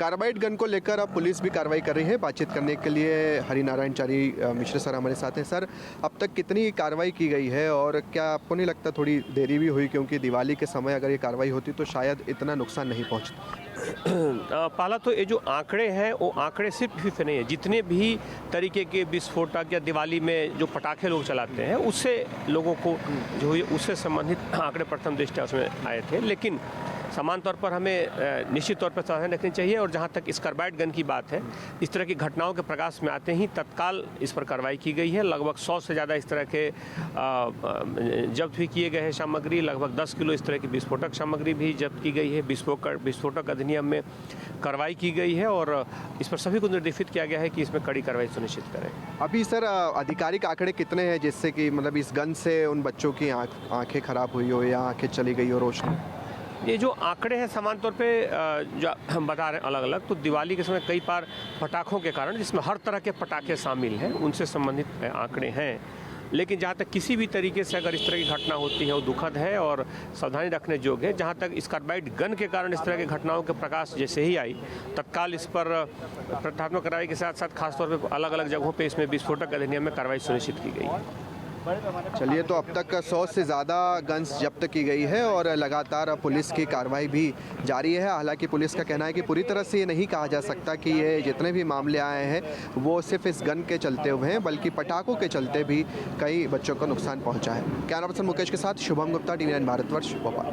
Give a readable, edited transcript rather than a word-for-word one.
Carbide gun को लेकर अब पुलिस भी कार्रवाई कर रही है। बातचीत करने के लिए हरिनारायण चारी मिश्र सर हमारे साथ हैं। सर, अब तक कितनी कार्रवाई की गई है और क्या आपको नहीं लगता थोड़ी देरी भी हुई, क्योंकि दिवाली के समय अगर ये कार्रवाई होती तो शायद इतना नुकसान नहीं पहुंचता? पहला तो ये जो आंकड़े हैं वो आंकड़े सिर्फ फिफ नहीं है। जितने भी तरीके के विस्फोटक या दिवाली में जो पटाखे लोग चलाते हैं उससे लोगों को जो है उससे संबंधित आंकड़े प्रथम दृष्टया उसमें आए थे, लेकिन समान तौर पर हमें निश्चित तौर पर सावधानी रखनी चाहिए। और जहाँ तक इस कार्बाइड गन की बात है, इस तरह की घटनाओं के प्रकाश में आते ही तत्काल इस पर कार्रवाई की गई है। लगभग 100 से ज़्यादा इस तरह के जब्त भी किए गए हैं सामग्री। लगभग 10 किलो इस तरह की विस्फोटक सामग्री भी जब्त की गई है। विस्फोटक अधिनियम में कार्रवाई की गई है और इस पर सभी को निर्देशित किया गया है कि इसमें कड़ी कार्रवाई सुनिश्चित करें। अभी सर आधिकारिक आंकड़े कितने हैं जिससे कि मतलब इस गन से उन बच्चों की आंखें खराब हुई हो या आंखें चली गई हो रोशनी? ये जो आंकड़े हैं समान तौर पे जो हम बता रहे हैं अलग अलग, तो दिवाली के समय कई बार पटाखों के कारण, जिसमें हर तरह के पटाखे शामिल हैं, उनसे संबंधित आंकड़े हैं। लेकिन जहाँ तक किसी भी तरीके से अगर इस तरह की घटना होती है वो दुखद है और सावधानी रखने योग्य है। जहाँ तक इस कार्बाइड गन के कारण इस तरह की घटनाओं के प्रकाश जैसे ही आई, तत्काल इस पर प्रतिहतात्मक कार्रवाई के साथ साथ खासतौर पर अलग अलग जगहों पर इसमें विस्फोटक अधिनियम में कार्रवाई सुनिश्चित की गई है। चलिए, तो अब तक 100 से ज़्यादा गन्स जब्त की गई है और लगातार पुलिस की कार्रवाई भी जारी है। हालांकि पुलिस का कहना है कि पूरी तरह से ये नहीं कहा जा सकता कि ये जितने भी मामले आए हैं वो सिर्फ इस गन के चलते हुए हैं, बल्कि पटाखों के चलते भी कई बच्चों को नुकसान पहुंचा है। कैमरा पर्सन मुकेश के साथ शुभम गुप्ता, TV9 भारतवर्ष, भोपाल।